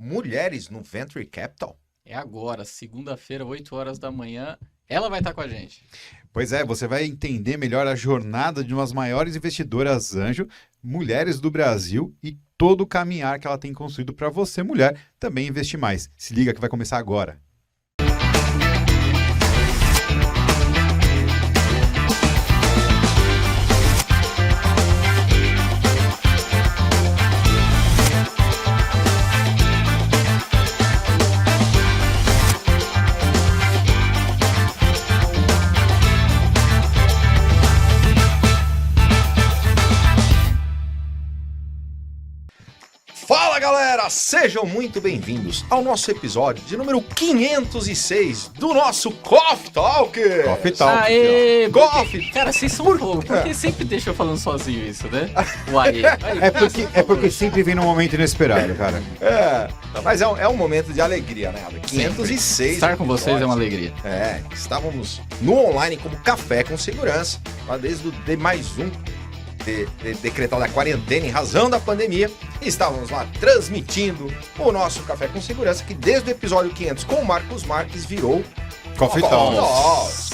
mulheres no Venture Capital? É agora, segunda-feira, 8 horas da manhã, ela vai estar com a gente. Pois é, você vai entender melhor a jornada de umas maiores investidoras anjo, mulheres do Brasil e todo o caminhar que ela tem construído para você, mulher, também investir mais. Se liga que vai começar agora. Fala galera, sejam muito bem-vindos ao nosso episódio de número 506 do nosso Coffee Talk. Coffee Talk. Aê! Coffee. Cara, vocês são loucos, porque sempre deixa eu falando sozinho isso, né? O aê. É porque sempre vem num momento inesperado, cara. Mas é um momento de alegria, né? 506. Estar com vocês é uma alegria. Estávamos no online como Café com Segurança, lá desde o D+1. Decretado a quarentena em razão da pandemia, e estávamos lá transmitindo o nosso Café com Segurança, que desde o episódio 500 com o Marcos Marques virou Coffee Talks.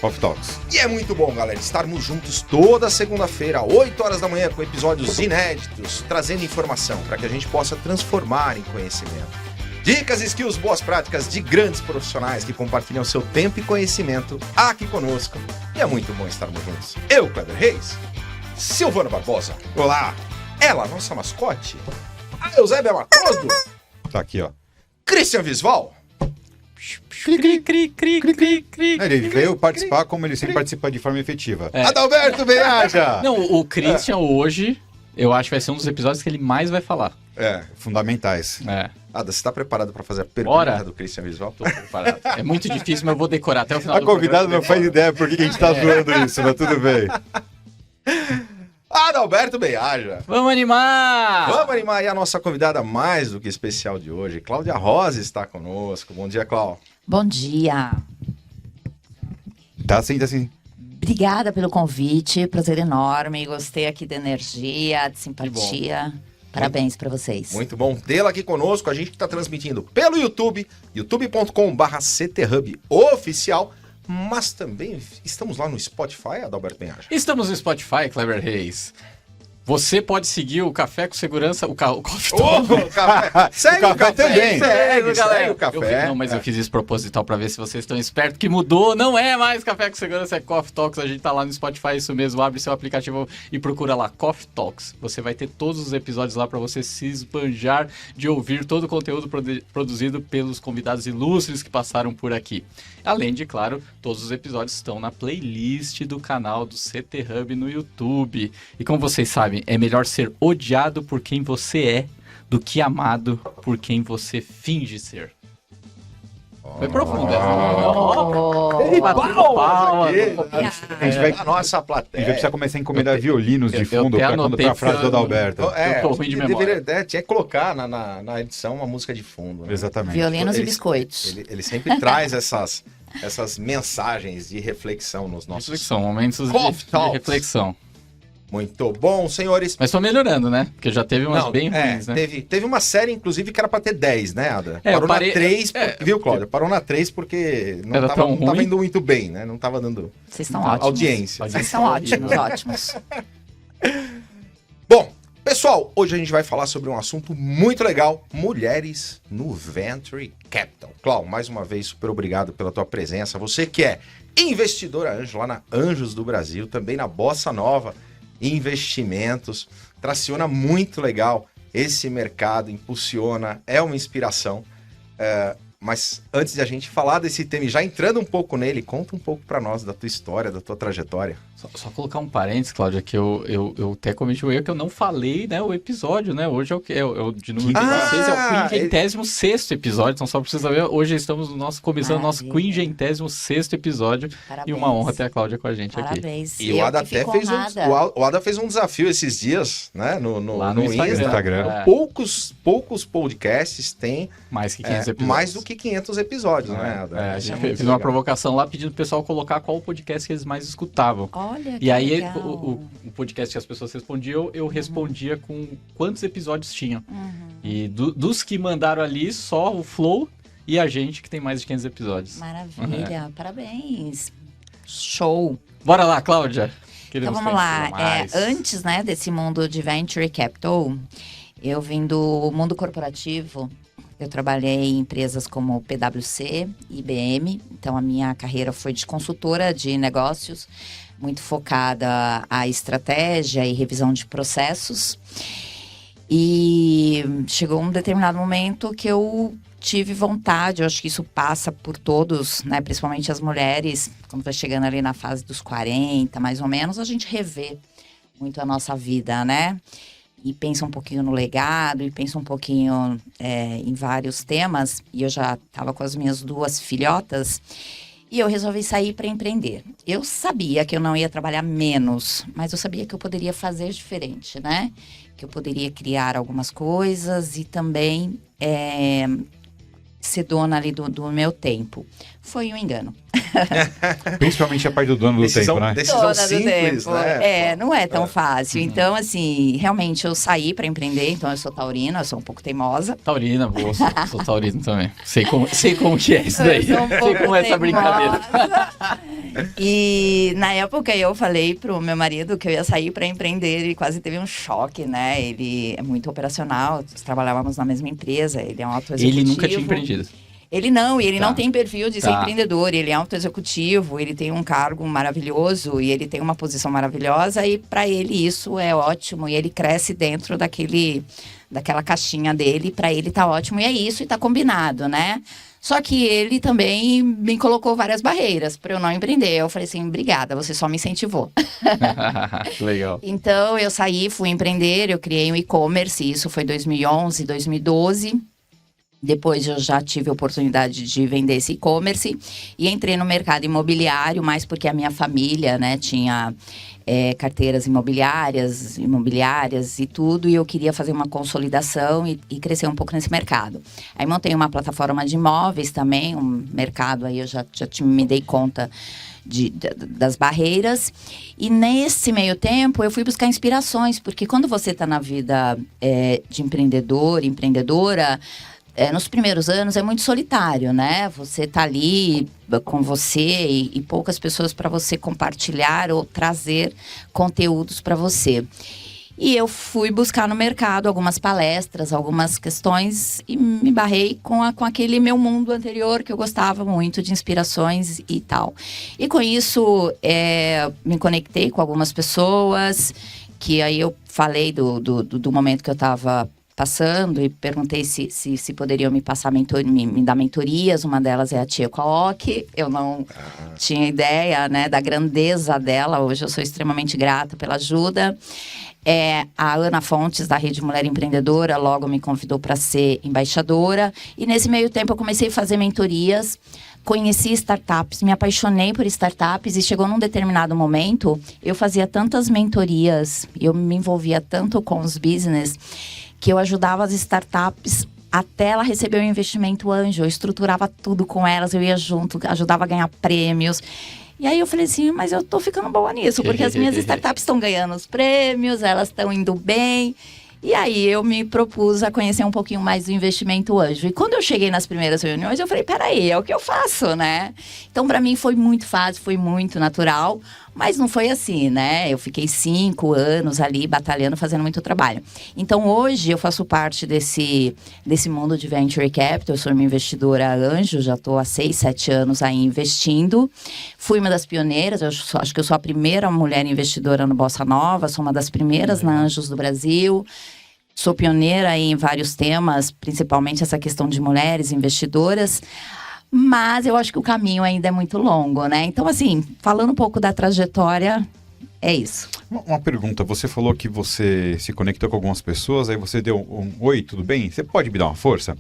Coffee Talks. E é muito bom, galera, estarmos juntos toda segunda-feira, 8 horas da manhã, com episódios inéditos, trazendo informação para que a gente possa transformar em conhecimento. Dicas, skills, boas práticas de grandes profissionais que compartilham seu tempo e conhecimento aqui conosco. E é muito bom estarmos juntos. Eu, Kleber Reis, Silvano Barbosa. Olá. Ela, nossa mascote. A Eusébia Matoso. Tá aqui, ó. Christian Visval. Ele veio participar como ele sempre participa de forma efetiva. Adalberto Benhaja. Não, o Christian hoje, eu acho que vai ser um dos episódios que ele mais vai falar. Fundamentais. Ada, você tá preparado para fazer a pergunta do Christian Visval? Tô preparado. É muito difícil, mas eu vou decorar até o final A convidada não faz ideia por que a gente tá zoando isso, mas tudo bem. Adalberto Benhaja. Vamos animar! Vamos animar aí a nossa convidada mais do que especial de hoje. Cláudia Rosa está conosco. Bom dia, Cláudia. Bom dia. Tá assim. Obrigada pelo convite, prazer enorme. Gostei aqui da energia, de simpatia. Parabéns para vocês. Muito bom tê-la aqui conosco. A gente está transmitindo pelo YouTube, youtube.com/cthub oficial. Mas também estamos lá no Spotify, Adalberto Benhaja. Estamos no Spotify, Kleber Reis. Você pode seguir o Café com Segurança, o Coffee O café. Segue o café também. Segue o café. Eu fiz isso proposital pra ver se vocês estão espertos, que mudou, não é mais Café com Segurança, é Coffee Talks. A gente tá lá no Spotify, isso mesmo, abre seu aplicativo e procura lá, Coffee Talks. Você vai ter todos os episódios lá pra você se esbanjar de ouvir todo o conteúdo produzido pelos convidados ilustres que passaram por aqui. Além de, claro, todos os episódios estão na playlist do canal do CT Hub no YouTube. E como vocês sabem, é melhor ser odiado por quem você é do que amado por quem você finge ser. Foi profundo essa. A gente vai A nossa A gente vai plateia. precisar começar a encomendar violinos de fundo pra quando tá a frase do Adalberto. Eu tô ruim de memória. Tinha que colocar na edição uma música de fundo. Né? Exatamente. Violinos e Ele- biscoitos. Ele sempre traz essas mensagens de reflexão nos nossos... Reflexão, momentos Coffee de Talks. reflexão. Muito bom, senhores. Mas tô melhorando, né? Porque já teve umas Não, bem ruins, né? Teve uma série, inclusive, que era pra ter 10, né, Ada? É, eu Parou parei- na 3, é, viu, Cláudia? Parou na 3 porque não Era tava, tão não tava ruim? indo muito bem, né? Não tava dando Vocês estão ótimos. audiência. Vocês estão ótimos, ótimos. Bom, pessoal, hoje a gente vai falar sobre um assunto muito legal, mulheres no Venture Capital. Cláudio, mais uma vez, super obrigado pela tua presença. Você que é investidora anjo lá na Anjos do Brasil, também na Bossa Nova Investimentos, traciona muito legal esse mercado, impulsiona, é uma inspiração. Mas antes de a gente falar desse tema e já entrando um pouco nele, conta um pouco pra nós da tua história, da tua trajetória. Só colocar um parênteses, Cláudia, que eu até cometi o erro que eu não falei, né, o episódio, né? Hoje é o que? É o de número 16, é o 56º episódio, então só precisa ver. Hoje estamos começando o nosso 56º episódio. Parabéns. E uma honra ter a Cláudia com a gente aqui. Parabéns. E o Ada até fez o Ada fez um desafio esses dias, né? Lá no Instagram. Então, poucos podcasts têm Mais que 500 episódios. mais do que 500 episódios, né, Ada? A Isso gente é fez muito uma legal. provocação lá pedindo pro pessoal colocar qual o podcast que eles mais escutavam. Olha, E aí, legal. o podcast que as pessoas respondiam, eu respondia com quantos episódios tinham. Uhum. E dos que mandaram ali, só o Flow e a gente, que tem mais de 500 episódios. Maravilha, parabéns. Show. Bora lá, Cláudia. Então Queremos vamos lá. conhecer mais. Antes, né, desse mundo de Venture Capital, eu vim do mundo corporativo. Eu trabalhei em empresas como PwC, IBM. Então a minha carreira foi de consultora de negócios, muito focada à estratégia e revisão de processos. E chegou um determinado momento que eu tive vontade, eu acho que isso passa por todos, né? Principalmente as mulheres, quando vai chegando ali na fase dos 40, mais ou menos, a gente revê muito a nossa vida, né? E pensa um pouquinho no legado, e pensa um pouquinho em vários temas. E eu já estava com as minhas 2 filhotas, e eu resolvi sair para empreender. Eu sabia que eu não ia trabalhar menos, mas eu sabia que eu poderia fazer diferente, né? Que eu poderia criar algumas coisas e também ser dona ali do meu tempo. Foi um engano. Principalmente a parte do dono do tempo, né? Decisão Dona do simples, tempo. né? Não é tão fácil. Então, assim, realmente eu saí para empreender. Então, eu sou taurina, eu sou um pouco teimosa. Taurina, boa, sou taurino também. Sei como que é isso daí. Eu sou um pouco Sei como é essa brincadeira. E na época eu falei pro meu marido que eu ia sair para empreender. Ele quase teve um choque, né? Ele é muito operacional, nós trabalhávamos na mesma empresa, ele é um auto-executivo. Ele nunca tinha empreendido. Ele não Tá. tem perfil de ser empreendedor, ele é auto-executivo, ele tem um cargo maravilhoso e ele tem uma posição maravilhosa e para ele isso é ótimo e ele cresce dentro daquela caixinha dele, para ele tá ótimo e é isso e tá combinado, né? Só que ele também me colocou várias barreiras para eu não empreender. Eu falei assim, obrigada, você só me incentivou. Legal. Então eu saí, fui empreender, eu criei um e-commerce, isso foi 2011, 2012. Depois eu já tive a oportunidade de vender esse e-commerce e entrei no mercado imobiliário, mais porque a minha família, né, tinha carteiras imobiliárias e tudo, e eu queria fazer uma consolidação e crescer um pouco nesse mercado. Aí montei uma plataforma de imóveis também, um mercado aí eu já me dei conta das barreiras. E nesse meio tempo eu fui buscar inspirações, porque quando você está na vida de empreendedor, empreendedora, nos primeiros anos é muito solitário, né? Você tá ali com você e poucas pessoas para você compartilhar ou trazer conteúdos para você. E eu fui buscar no mercado algumas palestras, algumas questões e me barrei com aquele meu mundo anterior que eu gostava muito de inspirações e tal. E com isso me conectei com algumas pessoas que aí eu falei do momento que eu estava passando e perguntei se poderiam me passar me dar mentorias. Uma delas é a Tia Kook. Eu não tinha ideia, né, da grandeza dela. Hoje eu sou extremamente grata pela ajuda. A Ana Fontes, da Rede Mulher Empreendedora, logo me convidou para ser embaixadora. E nesse meio tempo eu comecei a fazer mentorias. Conheci startups, me apaixonei por startups e chegou num determinado momento, eu fazia tantas mentorias, eu me envolvia tanto com os business, que eu ajudava as startups até ela receber o investimento anjo. Eu estruturava tudo com elas, eu ia junto, ajudava a ganhar prêmios. E aí eu falei assim, mas eu tô ficando boa nisso, porque as minhas startups estão ganhando os prêmios, elas estão indo bem. E aí eu me propus a conhecer um pouquinho mais do investimento anjo. E quando eu cheguei nas primeiras reuniões, eu falei, peraí, é o que eu faço, né? Então, para mim, foi muito fácil, foi muito natural. Mas não foi assim, né? Eu fiquei 5 anos ali batalhando, fazendo muito trabalho. Então, hoje, eu faço parte desse mundo de Venture Capital. Eu sou uma investidora anjo, já estou há 6, 7 anos aí investindo. Fui uma das pioneiras, acho que eu sou a primeira mulher investidora no Bossa Nova, sou uma das primeiras na Anjos do Brasil. Sou pioneira em vários temas, principalmente essa questão de mulheres investidoras. Mas eu acho que o caminho ainda é muito longo, né? Então, assim, falando um pouco da trajetória, é isso. Uma pergunta, você falou que você se conectou com algumas pessoas, aí você deu um oi, tudo bem? Você pode me dar uma força?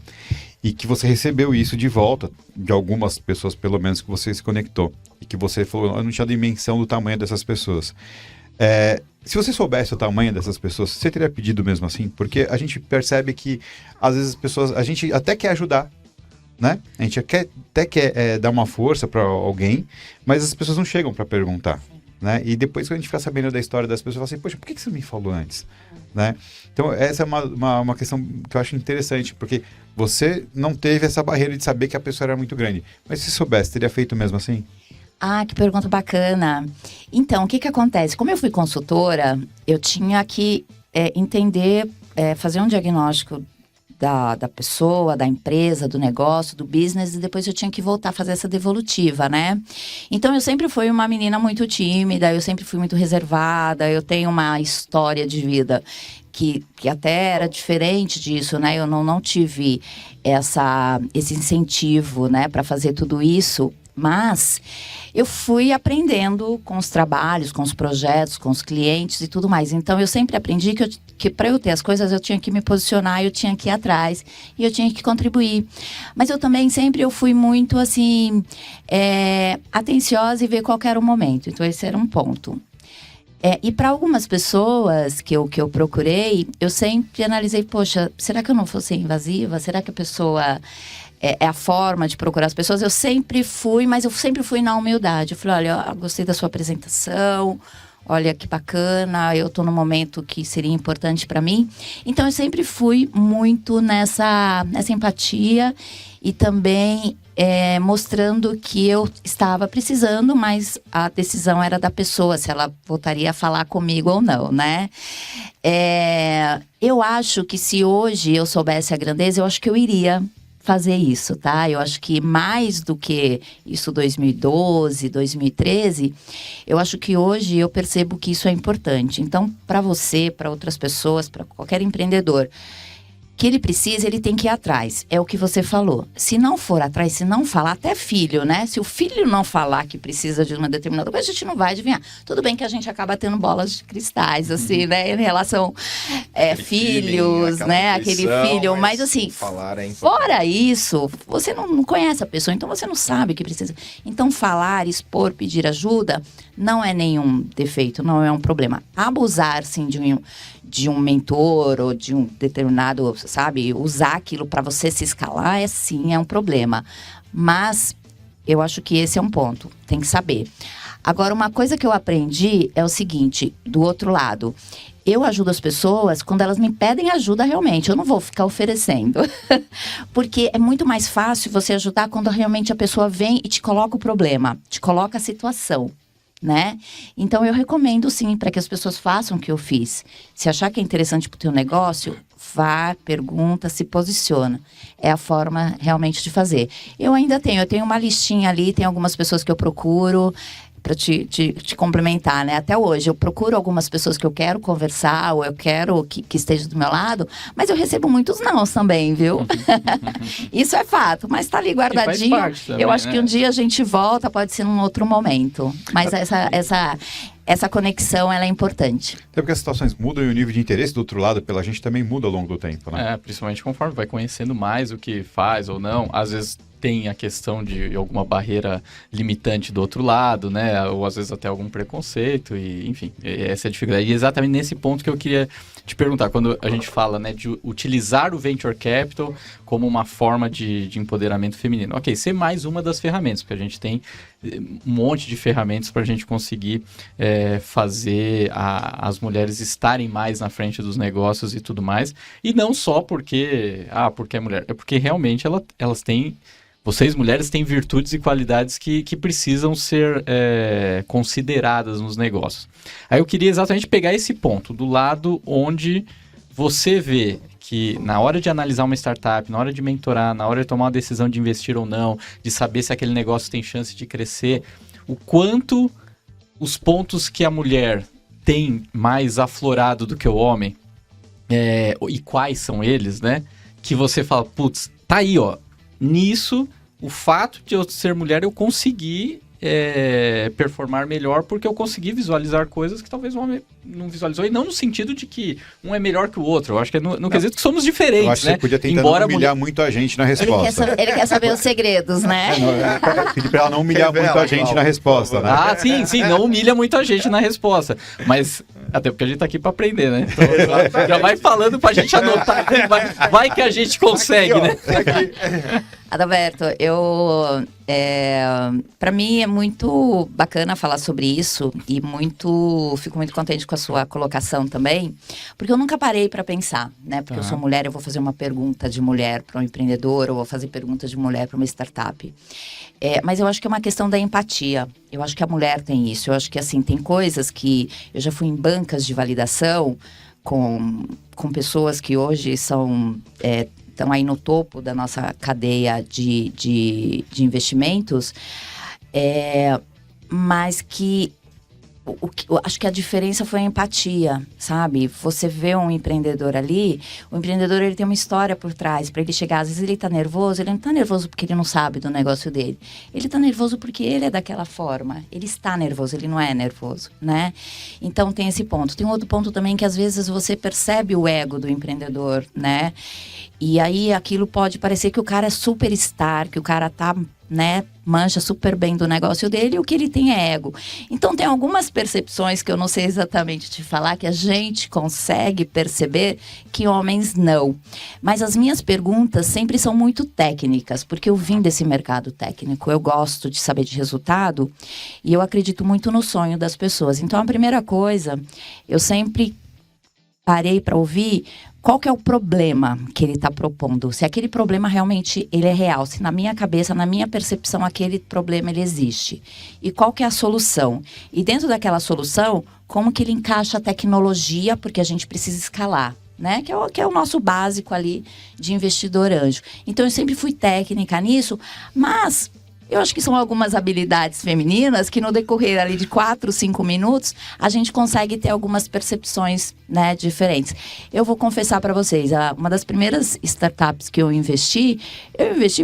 E que você recebeu isso de volta, de algumas pessoas pelo menos que você se conectou. E que você falou, eu não tinha dimensão do tamanho dessas pessoas. Se você soubesse o tamanho dessas pessoas, você teria pedido mesmo assim? Porque a gente percebe que, às vezes, as pessoas, a gente até quer ajudar, né? A gente até quer dar uma força para alguém, mas as pessoas não chegam para perguntar, né? E depois que a gente fica sabendo da história das pessoas, fala assim, poxa, por que você não me falou antes? né? Então, essa é uma questão que eu acho interessante, porque você não teve essa barreira de saber que a pessoa era muito grande. Mas se soubesse, teria feito mesmo assim? Ah, que pergunta bacana. Então, o que acontece? Como eu fui consultora, eu tinha que entender, fazer um diagnóstico da pessoa, da empresa, do negócio, do business, e depois eu tinha que voltar a fazer essa devolutiva, né? Então, eu sempre fui uma menina muito tímida, eu sempre fui muito reservada, eu tenho uma história de vida que até era diferente disso, né? Eu não tive esse incentivo, né, para fazer tudo isso, mas eu fui aprendendo com os trabalhos, com os projetos, com os clientes e tudo mais. Então, eu sempre aprendi que para eu ter as coisas, eu tinha que me posicionar, eu tinha que ir atrás e eu tinha que contribuir. Mas eu também eu fui muito, assim, atenciosa e ver qual era o momento. Então, esse era um ponto. E para algumas pessoas que eu procurei, eu sempre analisei, poxa, será que eu não vou ser invasiva? Será que a pessoa... É a forma de procurar as pessoas. Eu sempre fui, mas eu sempre fui na humildade. Eu falei, olha, eu gostei da sua apresentação, olha que bacana, eu estou num momento que seria importante para mim. Então, eu sempre fui muito nessa empatia e também mostrando que eu estava precisando, mas a decisão era da pessoa, se ela voltaria a falar comigo ou não, né? Eu acho que se hoje eu soubesse a grandeza, eu acho que eu iria fazer isso, tá? Eu acho que mais do que isso 2012, 2013, eu acho que hoje eu percebo que isso é importante. Então, para você, para outras pessoas, para qualquer empreendedor, que ele precisa, ele tem que ir atrás. É o que você falou. Se não for atrás, se não falar, até filho, né? Se o filho não falar que precisa de uma determinada coisa, a gente não vai adivinhar. Tudo bem que a gente acaba tendo bolas de cristais, assim, né? Em relação filhos, né? Aquele filho. Mas assim, fora isso, você não conhece a pessoa, então você não sabe o que precisa. Então, falar, expor, pedir ajuda, não é nenhum defeito, não é um problema. Abusar, sim, de um mentor ou de um determinado, sabe, usar aquilo para você se escalar, sim, é um problema. Mas eu acho que esse é um ponto, tem que saber. Agora, uma coisa que eu aprendi é o seguinte, do outro lado, eu ajudo as pessoas quando elas me pedem ajuda realmente, eu não vou ficar oferecendo. Porque é muito mais fácil você ajudar quando realmente a pessoa vem e te coloca o problema, te coloca a situação, né? Então, eu recomendo, sim, para que as pessoas façam o que eu fiz. Se achar que é interessante para o teu negócio, vá, pergunta, se posiciona. É a forma realmente de fazer. Eu tenho uma listinha ali, tem algumas pessoas que eu procuro para te complementar, né? Até hoje, eu procuro algumas pessoas que eu quero conversar, ou eu quero que esteja do meu lado, mas eu recebo muitos nãos também, viu? Isso é fato, mas tá ali guardadinho. Também, eu acho que um dia a gente volta, pode ser num outro momento. Mas essa conexão, ela é importante. Até porque as situações mudam e o nível de interesse do outro lado pela gente também muda ao longo do tempo, né? Principalmente conforme vai conhecendo mais o que faz ou não. Às vezes tem a questão de alguma barreira limitante do outro lado, né? Ou às vezes até algum preconceito, e enfim, essa é a dificuldade. E exatamente nesse ponto que eu queria te perguntar, quando a gente fala, né, de utilizar o Venture Capital como uma forma de empoderamento feminino. Ok, ser mais uma das ferramentas, porque a gente tem um monte de ferramentas para a gente conseguir fazer as mulheres estarem mais na frente dos negócios e tudo mais. E não só porque é mulher, é porque realmente elas têm... Vocês, mulheres, têm virtudes e qualidades que precisam ser consideradas nos negócios. Aí eu queria exatamente pegar esse ponto, do lado onde você vê que na hora de analisar uma startup, na hora de mentorar, na hora de tomar uma decisão de investir ou não, de saber se aquele negócio tem chance de crescer, o quanto os pontos que a mulher tem mais aflorado do que o homem, e quais são eles, né? Que você fala, putz, tá aí, ó. Nisso, o fato de eu ser mulher, eu consegui performar melhor, porque eu consegui visualizar coisas que talvez o homem não visualizou, e não no sentido de que um é melhor que o outro. Eu acho que é no quesito que somos diferentes, eu acho que né? você podia tentar humilhar muito a gente na resposta. Ele quer saber os segredos, né? Pedir pra ela não humilhar muito a gente na resposta, né? Ah, sim, não humilha muito a gente na resposta. Mas, até porque a gente tá aqui pra aprender, né? Então, já vai falando pra gente anotar. Vai que a gente consegue, aqui, ó, né? aqui. Adalberto, para mim é muito bacana falar sobre isso e fico muito contente com a sua colocação também, porque eu nunca parei para pensar, né? Porque eu sou mulher, eu vou fazer uma pergunta de mulher para um empreendedor, ou vou fazer pergunta de mulher para uma startup. Mas eu acho que é uma questão da empatia. Eu acho que a mulher tem isso. Eu acho que, assim, tem coisas que... Eu já fui em bancas de validação com pessoas que hoje estão aí no topo da nossa cadeia de investimentos, mas que eu acho que a diferença foi a empatia, sabe? Você vê um empreendedor ali, o empreendedor ele tem uma história por trás, para ele chegar, às vezes ele tá nervoso, ele não tá nervoso porque ele não sabe do negócio dele, ele tá nervoso porque ele é daquela forma, ele está nervoso, ele não é nervoso, né? Então tem esse ponto. Tem um outro ponto também que às vezes você percebe o ego do empreendedor, né? E aí aquilo pode parecer que o cara é superstar, que o cara tá, né, mancha super bem do negócio dele e o que ele tem é ego. Então tem algumas percepções que eu não sei exatamente te falar, que a gente consegue perceber que homens não. Mas as minhas perguntas sempre são muito técnicas, porque eu vim desse mercado técnico, eu gosto de saber de resultado e eu acredito muito no sonho das pessoas. Então a primeira coisa, eu sempre parei para ouvir qual que é o problema que ele está propondo. Se aquele problema realmente ele é real, se na minha cabeça, na minha percepção, aquele problema ele existe. E qual que é a solução? E dentro daquela solução, como que ele encaixa a tecnologia, porque a gente precisa escalar, né? Que é o nosso básico ali de investidor anjo. Então eu sempre fui técnica nisso, mas... eu acho que são algumas habilidades femininas que no decorrer ali de 4, 5 minutos, a gente consegue ter algumas percepções, né, diferentes. Eu vou confessar para vocês, uma das primeiras startups que eu investi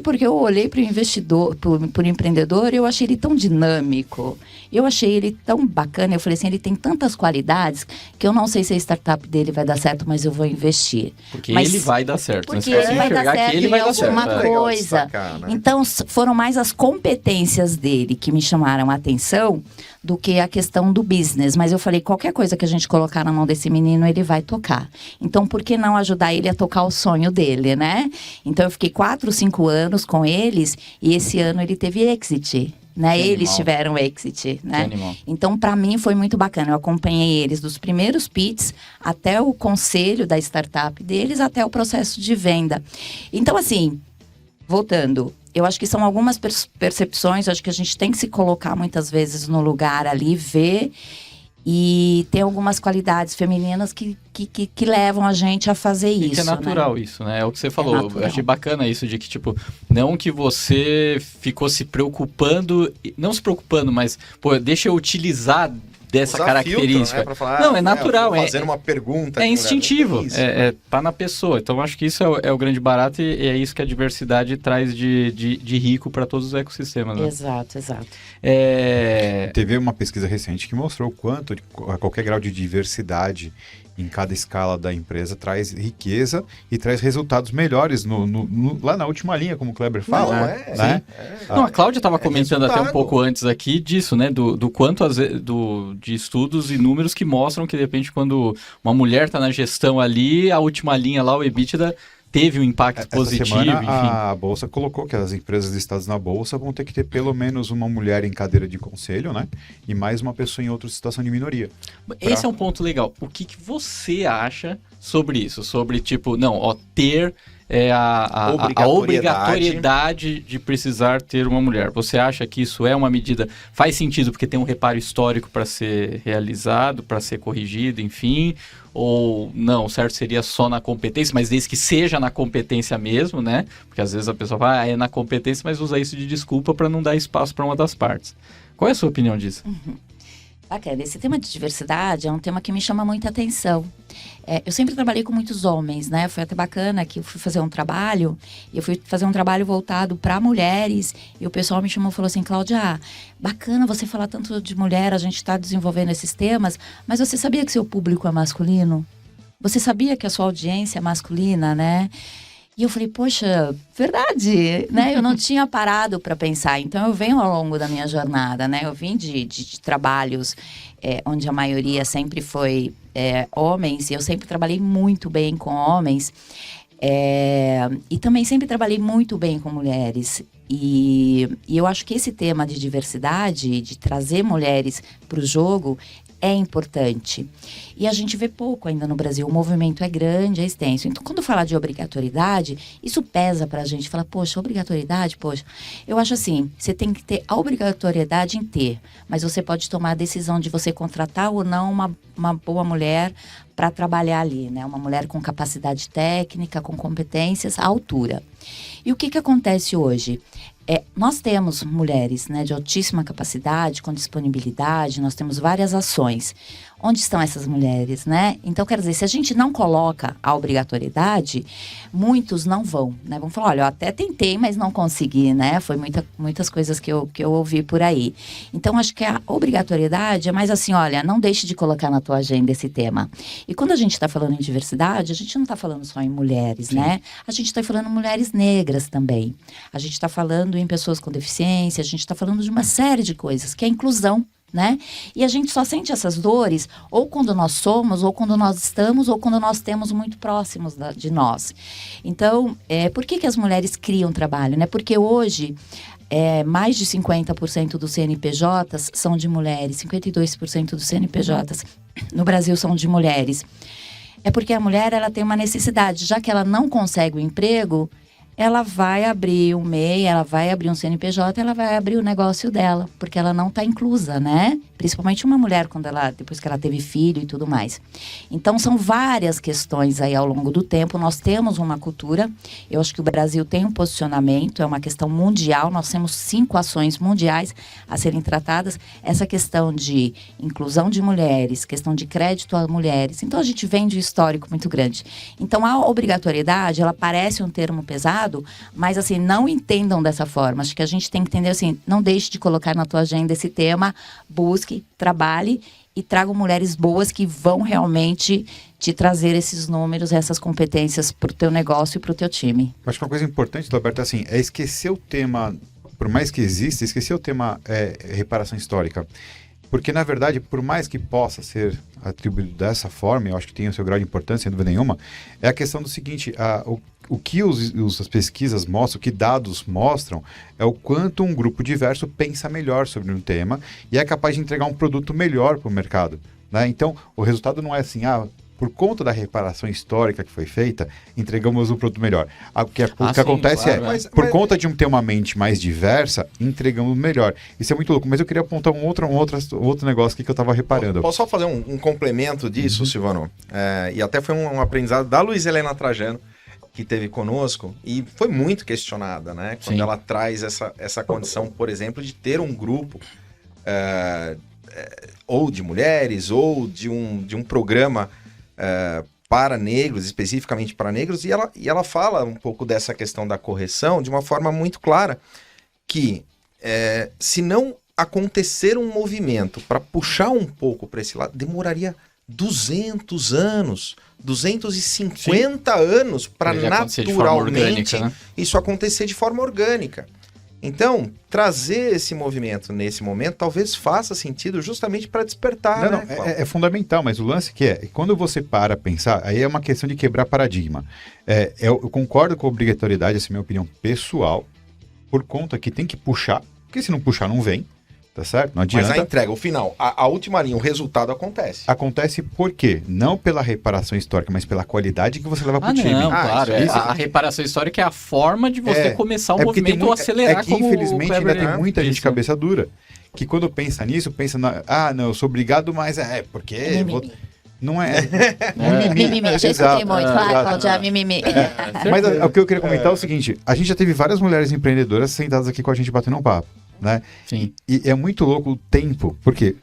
porque eu olhei para o investidor, para o empreendedor, e eu achei ele tão dinâmico, eu achei ele tão bacana, eu falei assim, ele tem tantas qualidades que eu não sei se a startup dele vai dar certo, mas eu vou investir. Porque ele vai dar certo. Porque ele vai dar certo em alguma coisa. Né? Então, foram mais as competências dele que me chamaram a atenção do que a questão do business. Mas eu falei, qualquer coisa que a gente colocar na mão desse menino, ele vai tocar. Então, por que não ajudar ele a tocar o sonho dele, né? Então, eu fiquei 4, 5 anos com eles e esse ano ele teve exit. Né? Eles tiveram exit, né? Então, para mim, foi muito bacana. Eu acompanhei eles dos primeiros pits até o conselho da startup deles, até o processo de venda. Então, assim, voltando, eu acho que são algumas percepções, eu acho que a gente tem que se colocar muitas vezes no lugar ali, ver, e tem algumas qualidades femininas que levam a gente a fazer isso. Que é natural, né? Isso, né? É o que você falou. Eu achei bacana isso de que, tipo, não que você ficou se preocupando, não se preocupando, mas, pô, deixa eu utilizar dessa usar característica. Filtro, né? Pra falar, não, é natural. Fazendo uma pergunta. É instintivo. Tá na pessoa. Então, acho que isso é o grande barato e é isso que a diversidade traz de rico para todos os ecossistemas. Né? Exato. Teve uma pesquisa recente que mostrou o quanto qualquer grau de diversidade em cada escala da empresa traz riqueza e traz resultados melhores lá na última linha, como o Kleber fala. Né? Não, a Cláudia estava comentando até um pouco antes aqui disso, né? Do quanto de estudos e números que mostram que, de repente, quando uma mulher está na gestão ali, a última linha lá, o EBITDA, teve um impacto positivo. Semana, enfim. A Bolsa colocou que as empresas listadas na Bolsa vão ter que ter pelo menos uma mulher em cadeira de conselho, né? E mais uma pessoa em outra situação de minoria. Esse é um ponto legal. O que você acha sobre isso? Sobre, tipo, ter a obrigatoriedade de precisar ter uma mulher. Você acha que isso é uma medida... Faz sentido porque tem um reparo histórico para ser realizado, para ser corrigido, enfim... Ou não, certo seria só na competência, mas desde que seja na competência mesmo, né? Porque às vezes a pessoa fala, é na competência, mas usa isso de desculpa para não dar espaço para uma das partes. Qual é a sua opinião disso? Bacana, esse tema de diversidade é um tema que me chama muita atenção. Eu sempre trabalhei com muitos homens, né? Foi até bacana que eu fui fazer um trabalho voltado para mulheres, e o pessoal me chamou e falou assim, Cláudia, bacana você falar tanto de mulher, a gente está desenvolvendo esses temas, mas você sabia que seu público é masculino? Você sabia que a sua audiência é masculina, né? E eu falei, poxa, verdade, né? Eu não tinha parado para pensar. Então, eu venho ao longo da minha jornada, né? Eu vim de trabalhos onde a maioria sempre foi homens. E eu sempre trabalhei muito bem com homens. E também sempre trabalhei muito bem com mulheres. E eu acho que esse tema de diversidade, de trazer mulheres para o jogo, é importante. E a gente vê pouco ainda no Brasil. O movimento é grande, é extenso. Então, quando falar de obrigatoriedade, isso pesa pra gente. Fala, poxa, obrigatoriedade, poxa. Eu acho assim, você tem que ter a obrigatoriedade em ter. Mas você pode tomar a decisão de você contratar ou não uma boa mulher para trabalhar ali, né? Uma mulher com capacidade técnica, com competências à altura. E o que acontece hoje? Nós temos mulheres, né, de altíssima capacidade, com disponibilidade, nós temos várias ações. Onde estão essas mulheres, né? Então, quer dizer, se a gente não coloca a obrigatoriedade, muitos não vão, né? Vão falar, olha, eu até tentei, mas não consegui, né? Foi muitas coisas que eu ouvi por aí. Então, acho que a obrigatoriedade é mais assim, olha, não deixe de colocar na tua agenda esse tema. E quando a gente está falando em diversidade, a gente não está falando só em mulheres, né? A gente está falando em mulheres negras também. A gente está falando em pessoas com deficiência, a gente está falando de uma série de coisas, que é a inclusão. Né? E a gente só sente essas dores ou quando nós somos, ou quando nós estamos, ou quando nós temos muito próximos de nós. Então, por que as mulheres criam trabalho? Né? Porque hoje, mais de 50% dos CNPJs são de mulheres, 52% dos CNPJs no Brasil são de mulheres. É porque a mulher ela tem uma necessidade, já que ela não consegue o emprego, ela vai abrir um MEI, ela vai abrir um CNPJ, ela vai abrir o negócio dela, porque ela não está inclusa, né? Principalmente uma mulher, depois que ela teve filho e tudo mais. Então, são várias questões aí ao longo do tempo. Nós temos uma cultura, eu acho que o Brasil tem um posicionamento, é uma questão mundial, nós temos 5 ações mundiais a serem tratadas. Essa questão de inclusão de mulheres, questão de crédito a mulheres. Então, a gente vem de um histórico muito grande. Então, a obrigatoriedade, ela parece um termo pesado, mas assim, não entendam dessa forma. Acho que a gente tem que entender assim, não deixe de colocar na tua agenda esse tema, busque, trabalhe e traga mulheres boas que vão realmente te trazer esses números, essas competências para o teu negócio e para o teu time. Acho que uma coisa importante, Roberto, assim, é esquecer o tema, por mais que exista, esquecer o tema reparação histórica. Porque, na verdade, por mais que possa ser atribuído dessa forma, eu acho que tem o seu grau de importância, sem dúvida nenhuma, é a questão do seguinte, o que as pesquisas mostram, o que dados mostram, é o quanto um grupo diverso pensa melhor sobre um tema e é capaz de entregar um produto melhor para o mercado. Né? Então, o resultado não é assim, por conta da reparação histórica que foi feita, entregamos um produto melhor. O que acontece claro, por conta de ter uma mente mais diversa, entregamos melhor. Isso é muito louco, mas eu queria apontar um outro negócio aqui que eu estava reparando. Posso só fazer um complemento disso, Silvano? E até foi um aprendizado da Luiz Helena Trajano, que esteve conosco, e foi muito questionada, né? Quando ela traz essa condição, por exemplo, de ter um grupo ou de mulheres, ou de um programa para negros, especificamente para negros, e ela fala um pouco dessa questão da correção de uma forma muito clara, que se não acontecer um movimento para puxar um pouco para esse lado, demoraria 200 anos, 250 anos para naturalmente isso acontecer de forma orgânica. Então, trazer esse movimento nesse momento talvez faça sentido justamente para despertar. É fundamental, mas o lance quando você para pensar, aí é uma questão de quebrar paradigma. Eu concordo com a obrigatoriedade, essa é a minha opinião pessoal, por conta que tem que puxar, porque se não puxar não vem. Tá certo? Não adianta. Mas a entrega, o final, a última linha, o resultado acontece. Acontece por quê? Não pela reparação histórica, mas pela qualidade que você leva pro time. Não, claro. A reparação histórica é a forma de você começar o movimento ou acelerar, como infelizmente, ainda tem muita gente cabeça dura, que quando pensa nisso, pensa, não, eu sou obrigado, mas porque... Não é. Mimimi, já escutei muito. Cláudia, mimimi. Mas o que eu queria comentar é o seguinte, a gente já teve várias mulheres empreendedoras sentadas aqui com a gente batendo um papo. Né? Sim. E é muito louco o tempo, porque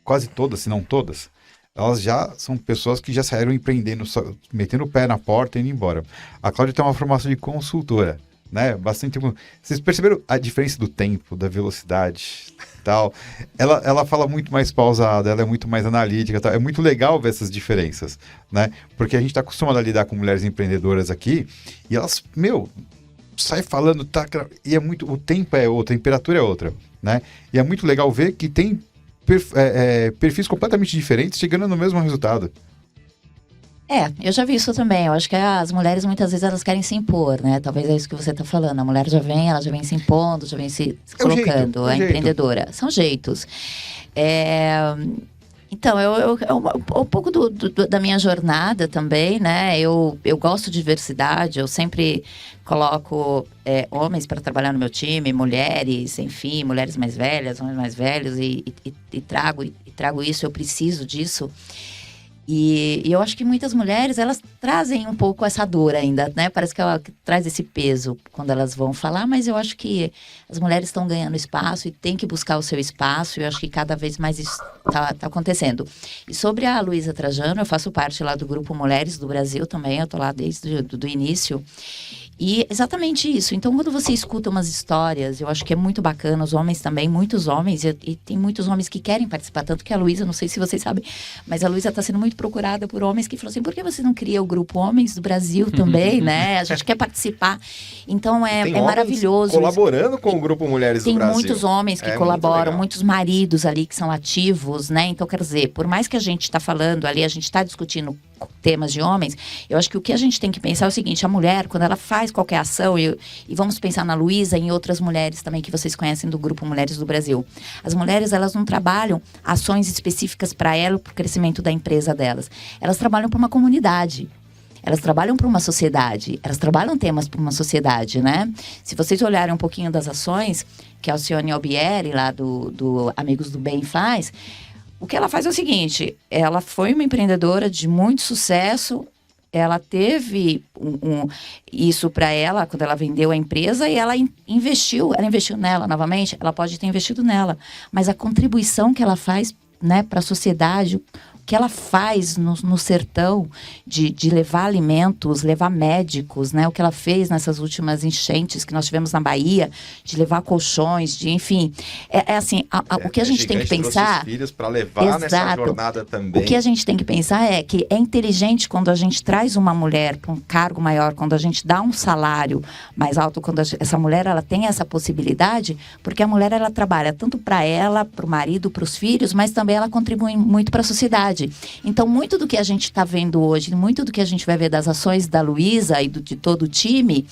quase todas, se não todas, elas já são pessoas que já saíram empreendendo, metendo o pé na porta e indo embora. A Cláudia tem uma formação de consultora, né? Bastante. Vocês perceberam a diferença do tempo, da velocidade tal? Ela fala muito mais pausada, ela é muito mais analítica, tal. É muito legal ver essas diferenças, né? Porque a gente está acostumado a lidar com mulheres empreendedoras aqui e elas, sai falando, e o tempo é outro, a temperatura é outra, né? E é muito legal ver que tem perfis completamente diferentes chegando no mesmo resultado. Eu já vi isso também. Eu acho que as mulheres, muitas vezes, elas querem se impor, né? Talvez é isso que você está falando. A mulher ela já vem se impondo, já vem se colocando, a empreendedora. São jeitos. Então, um pouco da minha jornada também, né? Eu gosto de diversidade, eu sempre coloco homens para trabalhar no meu time, mulheres, enfim, mulheres mais velhas, homens mais velhos, e trago isso, eu preciso disso. E eu acho que muitas mulheres, elas trazem um pouco essa dor ainda, né? Parece que ela traz esse peso quando elas vão falar, mas eu acho que as mulheres estão ganhando espaço e tem que buscar o seu espaço, e eu acho que cada vez mais isso tá acontecendo. E sobre a Luísa Trajano, eu faço parte lá do Grupo Mulheres do Brasil também, eu tô lá desde do início. E exatamente isso. Então, quando você escuta umas histórias, eu acho que é muito bacana, os homens também, muitos homens, e tem muitos homens que querem participar, tanto que a Luísa, não sei se vocês sabem, mas a Luísa está sendo muito procurada por homens que falam assim, por que você não cria o Grupo Homens do Brasil também, né? A gente quer participar. Então, é maravilhoso. Colaborando com o Grupo Mulheres do Brasil. Tem muitos homens que colaboram, muitos maridos ali que são ativos, né? Então, quer dizer, por mais que a gente está falando ali, a gente está discutindo temas de homens, eu acho que o que a gente tem que pensar é o seguinte, a mulher, quando ela faz qualquer ação, e vamos pensar na Luísa e em outras mulheres também que vocês conhecem do Grupo Mulheres do Brasil. As mulheres, elas não trabalham ações específicas para ela, para o crescimento da empresa delas. Elas trabalham para uma comunidade. Elas trabalham para uma sociedade, elas trabalham temas para uma sociedade, né? Se vocês olharem um pouquinho das ações que a Alcione Albieri, lá do Amigos do Bem, faz, o que ela faz é o seguinte, ela foi uma empreendedora de muito sucesso, ela teve isso para ela, quando ela vendeu a empresa, e ela investiu nela novamente, ela pode ter investido nela, mas a contribuição que ela faz, né, para a sociedade, que ela faz no sertão de levar alimentos, levar médicos, né? O que ela fez nessas últimas enchentes que nós tivemos na Bahia, de levar colchões, enfim, assim, o que a gente tem que pensar... Os filhos para levar nessa jornada também. O que a gente tem que pensar é que é inteligente quando a gente traz uma mulher para um cargo maior, quando a gente dá um salário mais alto, quando essa mulher ela tem essa possibilidade, porque a mulher ela trabalha tanto para ela, para o marido, para os filhos, mas também ela contribui muito para a sociedade. Então, muito do que a gente está vendo hoje, muito do que a gente vai ver das ações da Luísa e de todo o time,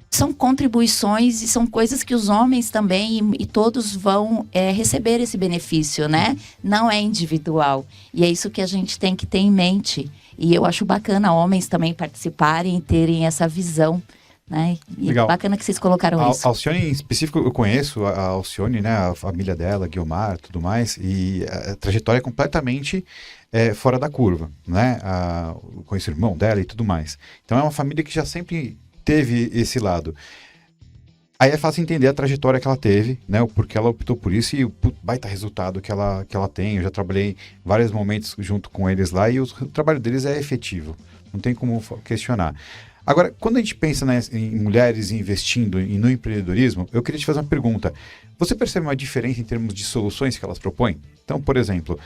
são contribuições e são coisas que os homens também e todos vão receber esse benefício, né? Não é individual. E é isso que a gente tem que ter em mente. E eu acho bacana homens também participarem e terem essa visão, né? E legal. Bacana que vocês colocaram isso. A Alcione, em específico, eu conheço a Alcione, né? A família dela, Guilmar, tudo mais, e a trajetória é completamente fora da curva, né? Eu conheço o irmão dela e tudo mais. Então, é uma família que já sempre teve esse lado. Aí é fácil entender a trajetória que ela teve, né? O porquê ela optou por isso e o baita resultado que ela tem. Eu já trabalhei em vários momentos junto com eles lá e o trabalho deles é efetivo. Não tem como questionar. Agora, quando a gente pensa em mulheres investindo e no empreendedorismo, eu queria te fazer uma pergunta. Você percebe uma diferença em termos de soluções que elas propõem? Então, por exemplo,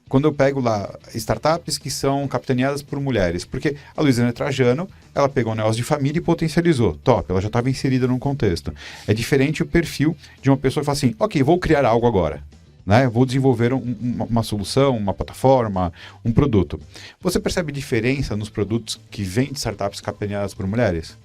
quando eu pego lá startups que são capitaneadas por mulheres, porque a Luísa Trajano, ela pegou um negócio de família e potencializou. Top, ela já estava inserida num contexto. É diferente o perfil de uma pessoa que fala assim, ok, vou criar algo agora. Né? Vou desenvolver uma solução, uma plataforma, um produto. Você percebe diferença nos produtos que vêm de startups capitaneadas por mulheres?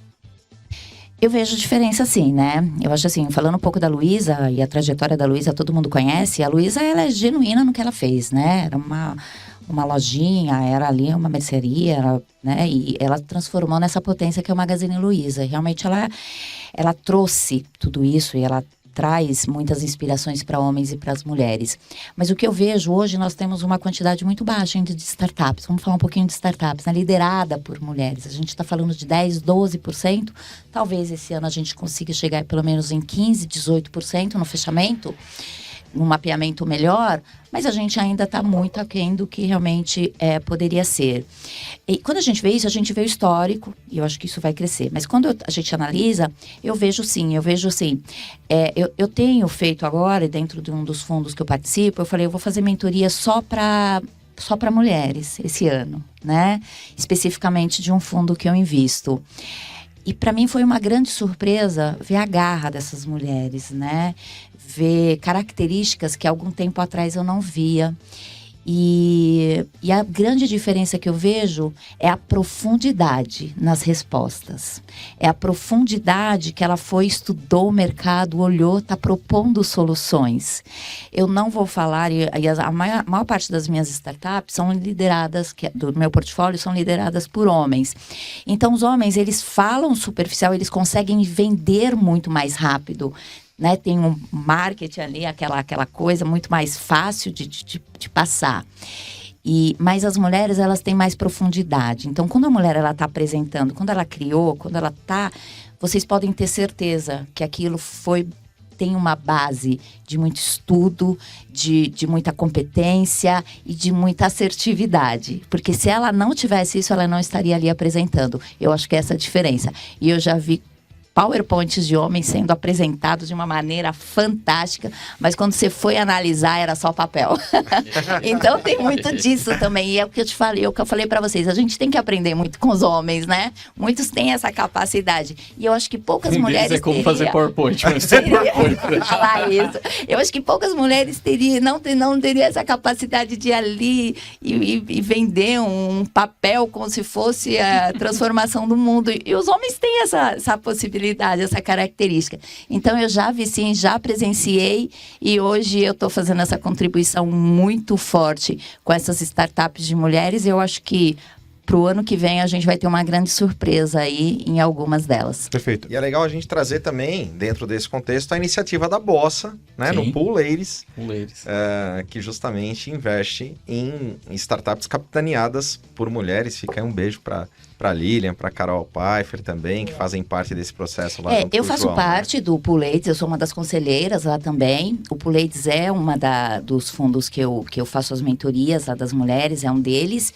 Eu vejo diferença sim, né? Eu acho assim, falando um pouco da Luísa e a trajetória da Luísa, todo mundo conhece. A Luísa, ela é genuína no que ela fez, né? Era uma lojinha, era ali uma mercearia, né? E ela transformou nessa potência que é o Magazine Luiza. Realmente ela trouxe tudo isso e ela traz muitas inspirações para homens e para as mulheres. Mas o que eu vejo hoje, nós temos uma quantidade muito baixa ainda de startups. Vamos falar um pouquinho de startups, né? Liderada por mulheres. A gente está falando de 10%, 12%. Talvez esse ano a gente consiga chegar pelo menos em 15%, 18% no fechamento, num mapeamento melhor, mas a gente ainda está muito aquém do que realmente poderia ser. E quando a gente vê isso, a gente vê o histórico, e eu acho que isso vai crescer. Mas quando a gente analisa, eu vejo assim, eu tenho feito agora, dentro de um dos fundos que eu participo, eu falei, eu vou fazer mentoria só para mulheres esse ano, né? Especificamente de um fundo que eu invisto. E para mim foi uma grande surpresa ver a garra dessas mulheres, né? Ver características que há algum tempo atrás eu não via. E a grande diferença que eu vejo é a profundidade nas respostas. É a profundidade que ela foi, estudou o mercado, olhou, está propondo soluções. Eu não vou falar, e a maior parte das minhas startups são lideradas, do meu portfólio, são lideradas por homens. Então, os homens, eles falam superficial, eles conseguem vender muito mais rápido. Né, tem um marketing ali, aquela coisa muito mais fácil de passar. Mas as mulheres, elas têm mais profundidade. Então, quando a mulher está apresentando, quando ela criou, quando ela está... Vocês podem ter certeza que aquilo tem uma base de muito estudo, de muita competência e de muita assertividade. Porque se ela não tivesse isso, ela não estaria ali apresentando. Eu acho que é essa a diferença. E eu já vi PowerPoints de homens sendo apresentados de uma maneira fantástica, mas quando você foi analisar era só papel. Então tem muito disso também, e é o que eu te falei, é o que eu falei para vocês, a gente tem que aprender muito com os homens, né? Muitos têm essa capacidade, e eu acho que poucas mulheres é como fazer PowerPoint, mas falar isso. Eu acho que poucas mulheres não teriam essa capacidade de ir ali e vender um papel como se fosse a transformação do mundo, e os homens têm essa possibilidade, essa característica. Então, eu já vi sim, já presenciei e hoje eu estou fazendo essa contribuição muito forte com essas startups de mulheres e eu acho que para o ano que vem a gente vai ter uma grande surpresa aí em algumas delas. Perfeito. E é legal a gente trazer também, dentro desse contexto, a iniciativa da Bossa, né, no Pool Ladies, que justamente investe em startups capitaneadas por mulheres. Fica aí um beijo para Lilian, para Carol Pfeiffer também, que fazem parte desse processo lá. Eu faço parte do Pool Ladies, eu sou uma das conselheiras lá também. O Pool Ladies é uma dos fundos que eu faço as mentorias lá das mulheres, é um deles.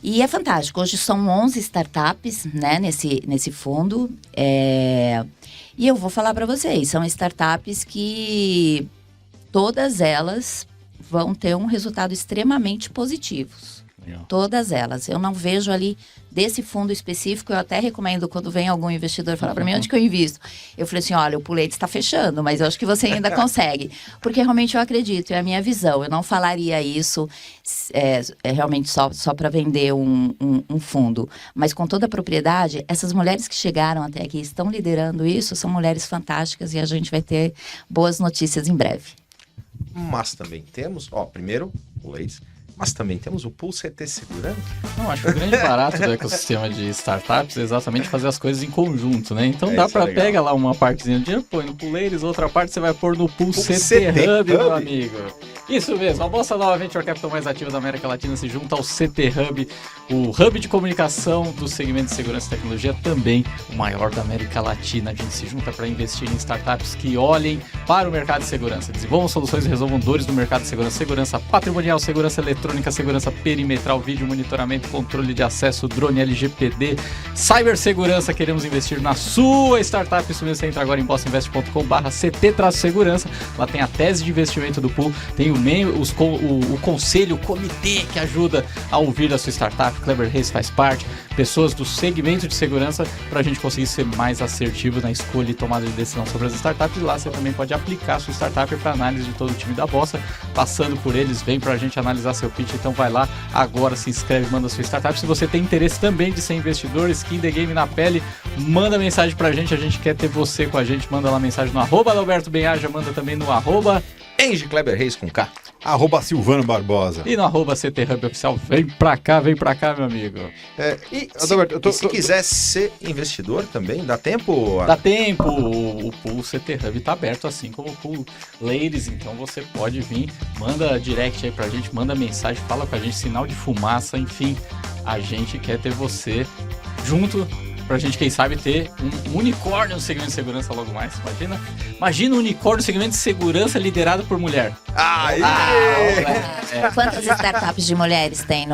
E é fantástico. Hoje são 11 startups, né, nesse fundo. E eu vou falar para vocês, são startups que todas elas vão ter um resultado extremamente positivo. Todas elas. Eu não vejo ali desse fundo específico, eu até recomendo quando vem algum investidor falar para mim onde que eu invisto. Eu falei assim, olha, o Pool Ladies está fechando, mas eu acho que você ainda consegue. Porque realmente eu acredito, é a minha visão. Eu não falaria isso realmente só para vender um fundo. Mas com toda a propriedade, essas mulheres que chegaram até aqui, estão liderando isso, são mulheres fantásticas e a gente vai ter boas notícias em breve. Mas também temos, primeiro, o Ladies, mas também temos o Pool CT Segurança. Não, acho que o grande barato do ecossistema de startups é exatamente fazer as coisas em conjunto, né? Então dá para pegar lá uma partezinha de dinheiro, põe no Pool Ladies, outra parte você vai pôr no Pool CT Hub, meu amigo. Isso mesmo, a Bossa Nova Venture Capital mais ativa da América Latina se junta ao CT Hub, o hub de comunicação do segmento de segurança e tecnologia, também o maior da América Latina. A gente se junta para investir em startups que olhem para o mercado de segurança, desenvolvam soluções e resolvam dores do mercado de segurança, segurança patrimonial, segurança eletrônica, segurança perimetral, vídeo monitoramento, controle de acesso, drone, LGPD, cibersegurança. Queremos investir na sua startup. Isso mesmo, você entra agora em bossainvest.com/CT-segurança. Lá tem a tese de investimento do pool, tem o conselho, o comitê que ajuda a ouvir da sua startup. Kleber Reis faz parte, pessoas do segmento de segurança, para a gente conseguir ser mais assertivo na escolha e tomada de decisão sobre as startups. E lá você também pode aplicar a sua startup para análise de todo o time da Bossa. Passando por eles, vem para a gente analisar seu pitch. Então vai lá agora, se inscreve, manda a sua startup. Se você tem interesse também de ser investidor, skin the game na pele, manda mensagem pra gente quer ter você com a gente. Manda lá mensagem no @AlbertoBenhaja, manda também no Engie Kleber Reis com K. @Silvano Barbosa. E no @CT Hub Oficial. Vem pra cá, meu amigo. Se quiser ser investidor também, dá tempo? Dá tempo. O Pool CT Hub tá aberto, assim como o Pool Ladies. Então você pode vir, manda direct aí pra gente, manda mensagem, fala com a gente, sinal de fumaça, enfim. A gente quer ter você junto pra gente, quem sabe, ter um unicórnio no segmento de segurança logo mais. Imagina um unicórnio no segmento de segurança liderado por mulher. Quantas startups de mulheres tem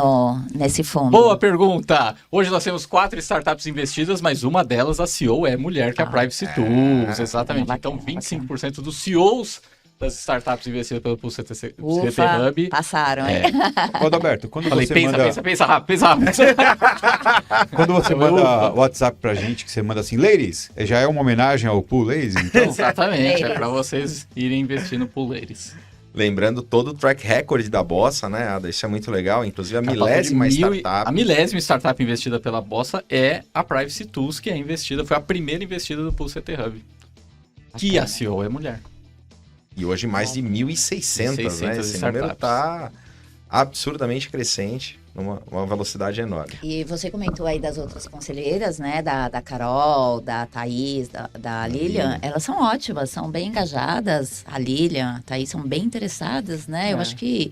nesse fundo? Boa pergunta! Hoje nós temos 4 startups investidas, mas uma delas, a CEO, é mulher, que é a Privacy Tools. Exatamente. Então, 25% dos CEOs das startups investidas pelo Pool CT Hub. Passaram, hein? Alberto, quando Falei, você pensa rápido. Quando você manda WhatsApp pra gente, que você manda assim, Ladies, já é uma homenagem ao Pool Ladies, então? Exatamente, é pra vocês irem investir no Pool Ladies. Lembrando todo o track record da Bossa, né, Ada? Isso é muito legal. Inclusive a Cara, milésima passou de startup. A milésima startup investida pela Bossa é a Privacy Tools, que foi a primeira investida do Pulse ET Hub. Que a CEO é mulher. E hoje mais de 1.600, né? 1.600 Esse número startups. tá absurdamente crescente, numa velocidade enorme. E você comentou aí das outras conselheiras, né? Da Carol, da Thaís, da Lilian. Elas são ótimas, são bem engajadas. A Lilian, a Thaís são bem interessadas, né? Eu acho que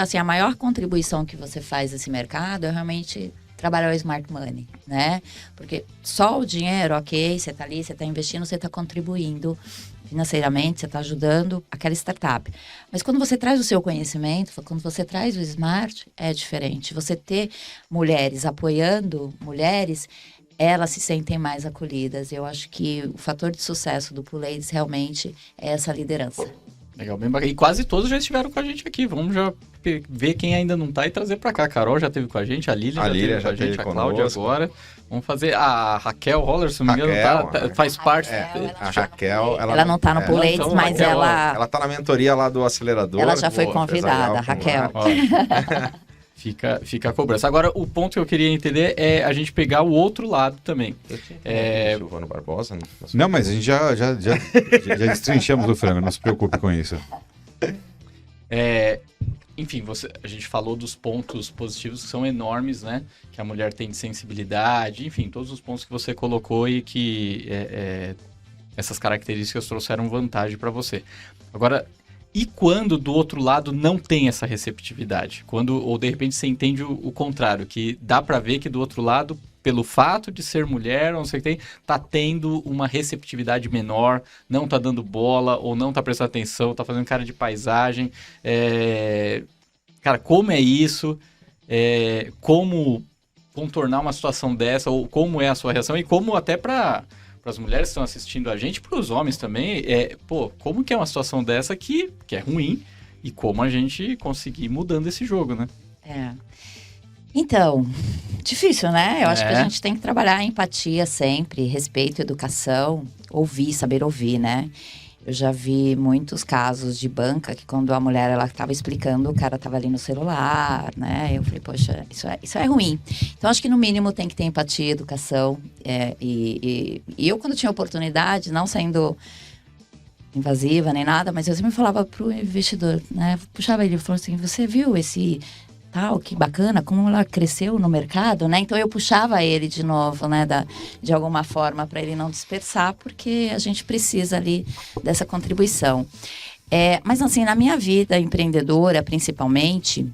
assim, a maior contribuição que você faz nesse mercado é realmente trabalhar o smart money, né? Porque só o dinheiro, ok, você está ali, você está investindo, você está contribuindo financeiramente, você está ajudando aquela startup. Mas quando você traz o seu conhecimento, quando você traz o smart, é diferente. Você ter mulheres apoiando mulheres, elas se sentem mais acolhidas. Eu acho que o fator de sucesso do Pool Ladies realmente é essa liderança. Legal, bem bacana. E quase todos já estiveram com a gente aqui. Vamos já ver quem ainda não tá e trazer para cá. A Carol já esteve com a gente, a Lilian já esteve com a gente, a Cláudia agora. Vamos fazer a Raquel Roller, se não me engano, faz parte. A Raquel, ela não tá no Pool Ladies, então, mas Raquel, ela tá na mentoria lá do acelerador. Ela já foi convidada, Raquel. Fica a cobrança. Agora, o ponto que eu queria entender é a gente pegar o outro lado também. Silvano Barbosa? Não, mas a gente já destrinchamos o frango, não se preocupe com isso. Enfim, a gente falou dos pontos positivos que são enormes, né? Que a mulher tem de sensibilidade, enfim, todos os pontos que você colocou e que essas características trouxeram vantagem para você. Agora, e quando do outro lado não tem essa receptividade? Ou de repente você entende o contrário, que dá para ver que do outro lado, pelo fato de ser mulher, não sei o que tem, tá tendo uma receptividade menor, não tá dando bola, ou não tá prestando atenção, tá fazendo cara de paisagem. Cara, como é isso? Como contornar uma situação dessa, ou como é a sua reação, e como até para as mulheres que estão assistindo a gente, para os homens também, como que é uma situação dessa que é ruim, e como a gente conseguir ir mudando esse jogo, né? Então, difícil, né? Eu acho que a gente tem que trabalhar a empatia sempre, respeito, educação, saber ouvir, né? Eu já vi muitos casos de banca que quando a mulher ela estava explicando, o cara estava ali no celular, né? Eu falei, poxa, isso é ruim. Então, acho que no mínimo tem que ter empatia, educação. E eu, quando tinha oportunidade, não sendo invasiva nem nada, mas eu sempre falava pro investidor, né? Puxava ele e falava assim, você viu esse tal, que bacana, como ela cresceu no mercado, né? Então eu puxava ele de novo, né, de alguma forma, para ele não dispersar, porque a gente precisa ali dessa contribuição. Mas assim, na minha vida empreendedora, principalmente,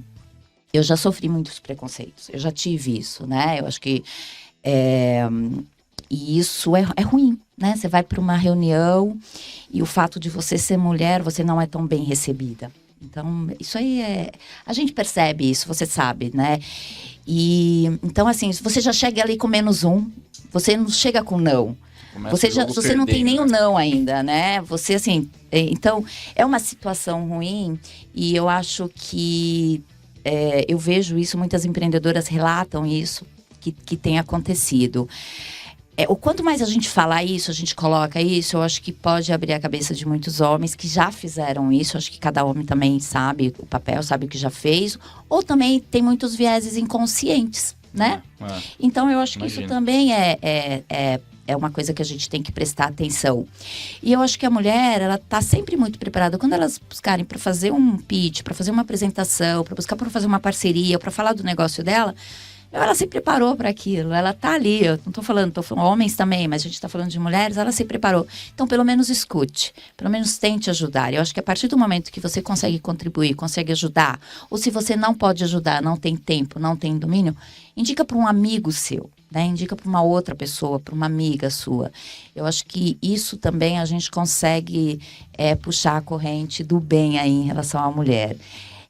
eu já sofri muitos preconceitos, eu já tive isso, né? Eu acho que e isso é ruim, né? Você vai para uma reunião e o fato de você ser mulher, você não é tão bem recebida. Então, isso aí a gente percebe isso, você sabe, né? E, então, assim, você já chega ali com -1, você não chega com não. Você não tem nem o não ainda, né? Você, assim... Então, é uma situação ruim e eu acho que... eu vejo isso, muitas empreendedoras relatam isso, que tem acontecido. O quanto mais a gente falar isso, a gente coloca isso, eu acho que pode abrir a cabeça de muitos homens que já fizeram isso. Eu acho que cada homem também sabe o papel, sabe o que já fez. Ou também tem muitos vieses inconscientes, né? Então, eu acho que isso também é uma coisa que a gente tem que prestar atenção. E eu acho que a mulher, ela tá sempre muito preparada. Quando elas buscarem para fazer um pitch, para fazer uma apresentação, para fazer uma parceria, para falar do negócio dela... Ela se preparou para aquilo, ela tá ali, eu não tô falando homens também, mas a gente tá falando de mulheres, ela se preparou. Então, pelo menos escute, pelo menos tente ajudar. Eu acho que a partir do momento que você consegue contribuir, consegue ajudar, ou se você não pode ajudar, não tem tempo, não tem domínio, indica para um amigo seu, né? Indica para uma outra pessoa, para uma amiga sua. Eu acho que isso também a gente consegue puxar a corrente do bem aí em relação à mulher.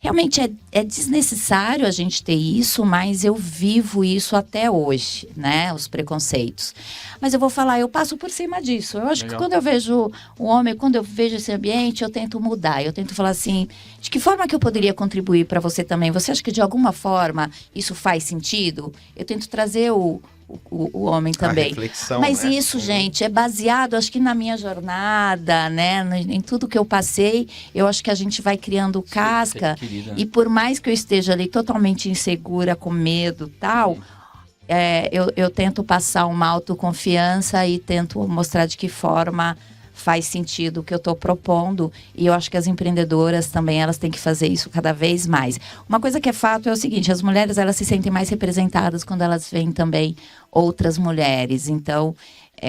Realmente é desnecessário a gente ter isso, mas eu vivo isso até hoje, né? Os preconceitos. Mas eu vou falar, eu passo por cima disso. Eu acho que quando eu vejo o homem, quando eu vejo esse ambiente, eu tento mudar. Eu tento falar assim, de que forma que eu poderia contribuir para você também? Você acha que de alguma forma isso faz sentido? Eu tento trazer o o homem A também. reflexão, Mas né? isso, gente, é baseado, acho que na minha jornada, né? Em tudo que eu passei, eu acho que a gente vai criando casca. Querida. E por mais que eu esteja ali totalmente insegura, com medo tal, eu tento passar uma autoconfiança e tento mostrar de que forma faz sentido o que eu estou propondo. E eu acho que as empreendedoras também, elas têm que fazer isso cada vez mais. Uma coisa que é fato é o seguinte, as mulheres, elas se sentem mais representadas quando elas veem também outras mulheres. Então,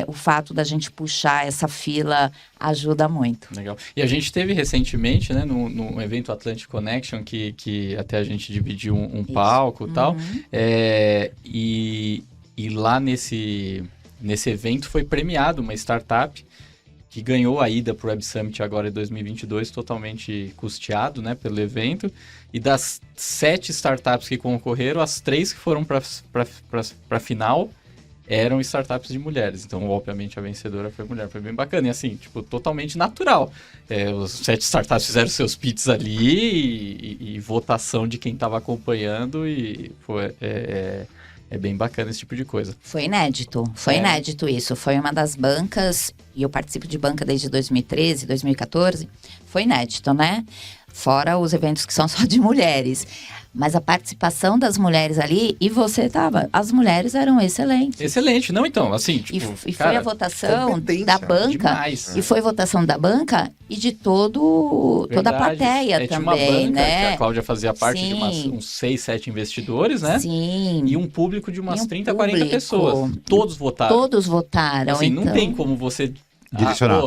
o fato da gente puxar essa fila ajuda muito. Legal. E a gente teve recentemente, né, no evento Atlantic Connection, que até a gente dividiu um palco e tal, e lá nesse evento foi premiado uma startup que ganhou a ida para o Web Summit agora em 2022, totalmente custeado, né, pelo evento. E das 7 startups que concorreram, as 3 que foram para a final eram startups de mulheres. Então, obviamente, a vencedora foi mulher. Foi bem bacana. E assim, tipo, totalmente natural. Os 7 startups fizeram seus pitches ali e votação de quem estava acompanhando. E foi... É bem bacana esse tipo de coisa. Foi inédito isso. Foi uma das bancas, e eu participo de banca desde 2013, 2014. Foi inédito, né? Fora os eventos que são só de mulheres. Mas a participação das mulheres ali, e você tava, as mulheres eram excelentes. Excelente, não então, assim, tipo... E cara, foi a votação competência, da banca, demais. e foi votação da banca e de toda a Verdade. plateia Tinha uma também, banca né? que a Cláudia fazia parte de Sim. uns 6, 7 investidores, né? Sim. E um público de umas E um 30, 40 público. pessoas. Todos votaram. Todos votaram, Assim, então... não tem como você... Direcionar.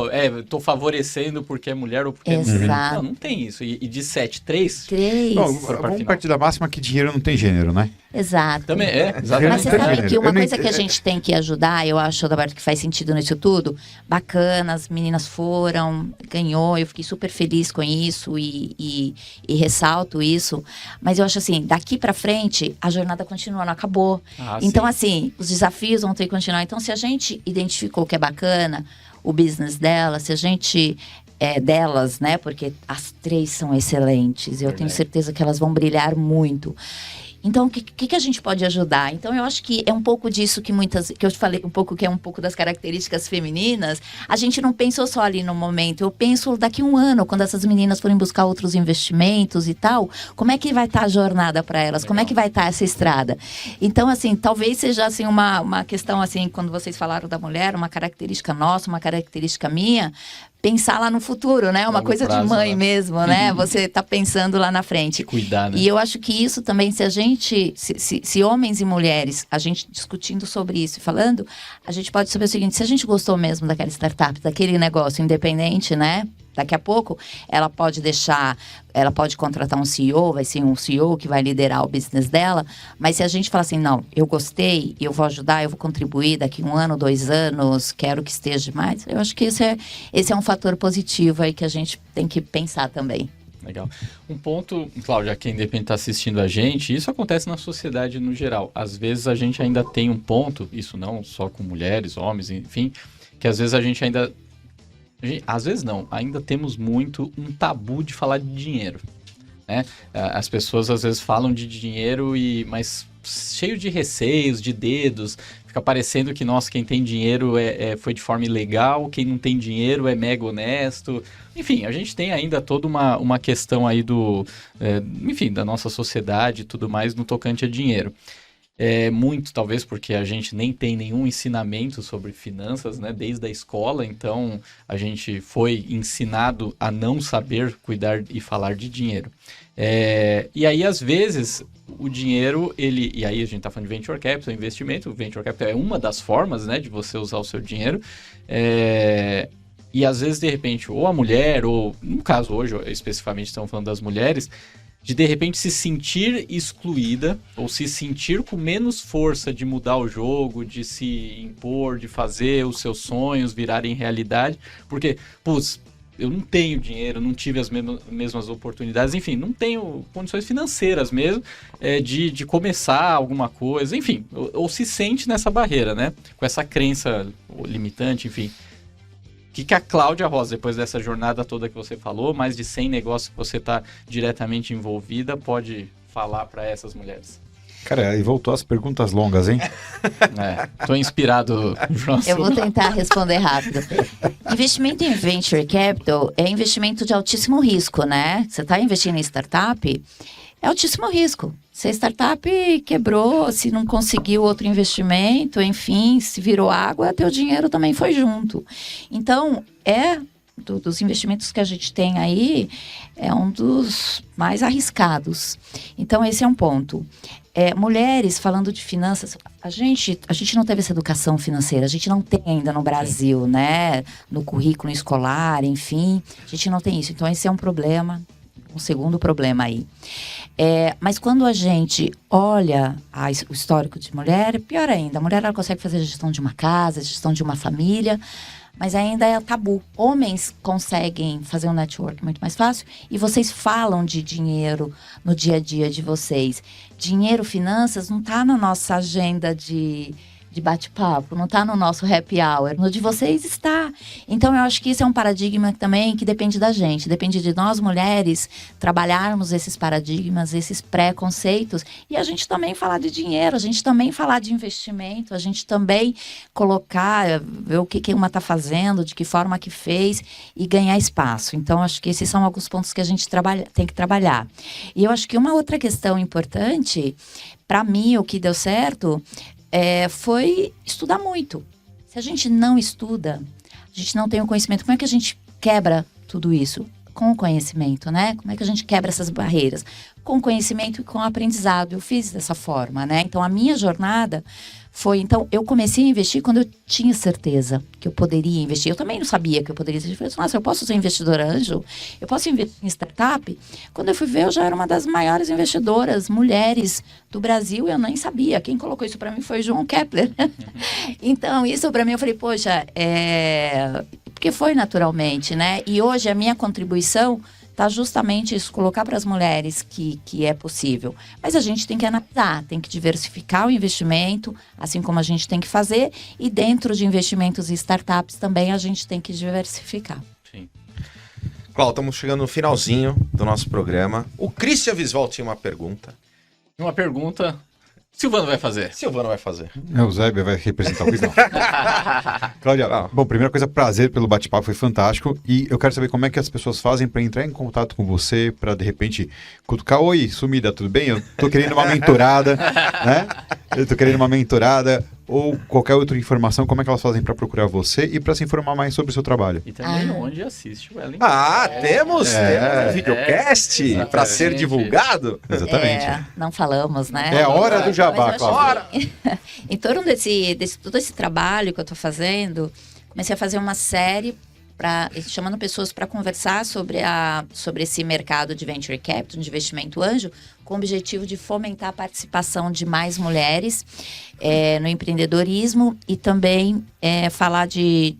Tô favorecendo porque é mulher ou porque é mulher. Exato. Não tem isso. E de 7, 3... 3. Bom, Foram pra vamos final. partir da máxima que dinheiro não tem gênero, né? Exato. Também é, Mas exatamente. Mas você não tem sabe gênero. que uma Eu não coisa que a ent- gente tem que ajudar, eu acho, Adalberto, que faz sentido nisso tudo, bacana, as meninas foram, ganhou, eu fiquei super feliz com isso e ressalto isso, mas eu acho assim, daqui pra frente, a jornada continua, não acabou. Então, sim. assim, os desafios vão ter que continuar. Então, se a gente identificou que é bacana o business dela, se a gente... delas, né? Porque as 3 são excelentes. Eu tenho Verdade. certeza que elas vão brilhar muito. Então, o que a gente pode ajudar? Então, eu acho que é um pouco disso que eu te falei um pouco, que é um pouco das características femininas. A gente não pensou só ali no momento. Eu penso daqui a um ano, quando essas meninas forem buscar outros investimentos e tal, como é que vai estar a jornada para elas? Como é que vai estar essa estrada? Então, assim, talvez seja assim, uma questão, assim, quando vocês falaram da mulher, uma característica nossa, uma característica minha, pensar lá no futuro, né? Uma Longo coisa prazo, de mãe né? mesmo, né? Você tá pensando lá na frente. Cuidar, né? E eu acho que isso também, se a gente, se homens e mulheres, a gente discutindo sobre isso e falando, a gente pode saber o seguinte, se a gente gostou mesmo daquela startup, daquele negócio independente, né? Daqui a pouco, ela pode contratar um CEO, vai ser um CEO que vai liderar o business dela, mas se a gente falar assim, não, eu gostei, eu vou ajudar, eu vou contribuir daqui 1 ano, 2 anos, quero que esteja mais, eu acho que esse é um fator positivo aí que a gente tem que pensar também. Legal. Um ponto, Cláudia, quem de repente está assistindo a gente, isso acontece na sociedade no geral. Às vezes a gente ainda tem um ponto, isso não só com mulheres, homens, enfim, que às vezes a gente ainda... Às vezes não, ainda temos muito um tabu de falar de dinheiro, né? As pessoas às vezes falam de dinheiro, mas cheio de receios, de dedos, fica parecendo que, nossa, quem tem dinheiro foi de forma ilegal, quem não tem dinheiro é mega honesto. Enfim, a gente tem ainda toda uma questão aí da nossa sociedade e tudo mais no tocante a dinheiro. Muito, talvez, porque a gente nem tem nenhum ensinamento sobre finanças, né, desde a escola, então a gente foi ensinado a não saber cuidar e falar de dinheiro. E aí, às vezes, o dinheiro, e aí a gente está falando de venture capital, investimento, o venture capital é uma das formas, né, de você usar o seu dinheiro, e às vezes, de repente, ou a mulher, ou no caso hoje, especificamente estamos falando das mulheres, de repente se sentir excluída ou se sentir com menos força de mudar o jogo, de se impor, de fazer os seus sonhos virarem realidade, porque, putz, eu não tenho dinheiro, não tive as mesmas oportunidades, enfim, não tenho condições financeiras mesmo de começar alguma coisa, enfim, ou se sente nessa barreira, né, com essa crença limitante, enfim. O que a Cláudia Rosa, depois dessa jornada toda que você falou, mais de 100 negócios que você está diretamente envolvida, pode falar para essas mulheres? Cara, e voltou as perguntas longas, hein? Tô inspirado, João. Eu vou tentar responder rápido. Investimento em Venture Capital é investimento de altíssimo risco, né? Você está investindo em startup, é altíssimo risco. Se a startup quebrou, se não conseguiu outro investimento, enfim, se virou água, teu dinheiro também foi junto. Então, dos investimentos que a gente tem aí, é um dos mais arriscados. Então, esse é um ponto. Mulheres, falando de finanças, a gente não teve essa educação financeira, a gente não tem ainda no Brasil, né? No currículo escolar, enfim, a gente não tem isso. Então, esse é um problema, um segundo problema aí. Mas quando a gente olha o histórico de mulher, pior ainda, a mulher ela consegue fazer a gestão de uma casa, a gestão de uma família, mas ainda é tabu. Homens conseguem fazer um network muito mais fácil e vocês falam de dinheiro no dia a dia de vocês. Dinheiro, finanças, não está na nossa agenda de bate-papo, não está no nosso happy hour, no de vocês está. Então, eu acho que isso é um paradigma também que depende da gente, depende de nós mulheres trabalharmos esses paradigmas, esses preconceitos, e a gente também falar de dinheiro, a gente também falar de investimento, a gente também colocar, ver o que uma está fazendo, de que forma que fez, e ganhar espaço. Então, acho que esses são alguns pontos que a gente tem que trabalhar. E eu acho que uma outra questão importante, para mim, o que deu certo foi estudar muito. Se a gente não estuda, a gente não tem o conhecimento, como é que a gente quebra tudo isso? Com o conhecimento, né? Como é que a gente quebra essas barreiras? Com o conhecimento e com o aprendizado. Eu fiz dessa forma, né? Então, a minha jornada foi... Então, eu comecei a investir quando eu tinha certeza que eu poderia investir. Eu também não sabia que eu poderia investir. Eu falei, nossa, eu posso ser investidora anjo? Eu posso investir em startup? Quando eu fui ver, eu já era uma das maiores investidoras mulheres do Brasil. Eu nem sabia. Quem colocou isso para mim foi o João Kepler. Então, isso para mim, eu falei, poxa, porque foi naturalmente, né? E hoje a minha contribuição está justamente isso, colocar para as mulheres que é possível. Mas a gente tem que analisar, tem que diversificar o investimento, assim como a gente tem que fazer, e dentro de investimentos e startups também a gente tem que diversificar. Sim. Cláudio, estamos chegando no finalzinho do nosso programa. O Christian Visval tinha uma pergunta. Uma pergunta... Silvano vai fazer. Silvano vai fazer. O Zébia vai representar o quiz, não. Cláudia, bom, primeira coisa, prazer pelo bate-papo, foi fantástico. E eu quero saber como é que as pessoas fazem para entrar em contato com você, para de repente cutucar, oi, sumida, tudo bem? Eu tô querendo uma mentorada, né? Eu tô querendo uma mentorada, ou qualquer outra informação, como é que elas fazem para procurar você e para se informar mais sobre o seu trabalho? E também onde assiste o Ellen. Temos um videocast para ser divulgado. Exatamente. Não falamos, né? É a hora do jabá, Mas eu acho Cláudia. que, em torno todo esse trabalho que eu estou fazendo, comecei a fazer uma série chamando pessoas para conversar sobre esse mercado de venture capital, de investimento anjo, com o objetivo de fomentar a participação de mais mulheres no empreendedorismo e também falar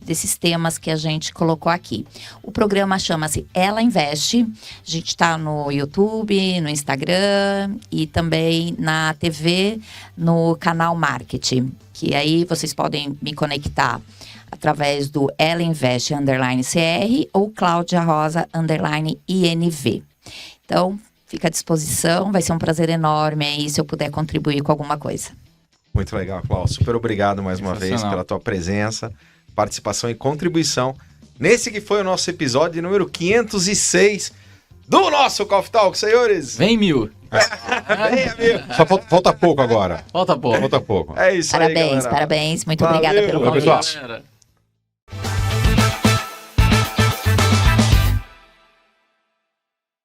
desses temas que a gente colocou aqui. O programa chama-se Ela Investe. A gente está no YouTube, no Instagram e também na TV, no canal Marketing, que aí vocês podem me conectar através do Ela Investe _CR ou Cláudia Rosa _INV. Então, fica à disposição, vai ser um prazer enorme aí se eu puder contribuir com alguma coisa. Muito legal, Cláudio. Super obrigado mais uma vez pela tua presença, participação e contribuição nesse que foi o nosso episódio número 506 do nosso Coffee Talk, senhores. Vem 1000. Vem, amigo. Só falta pouco agora. Falta pouco. Falta pouco. É isso aí, galera. Parabéns. Muito Valeu. obrigada pelo Valeu, convite. pessoal. Galera.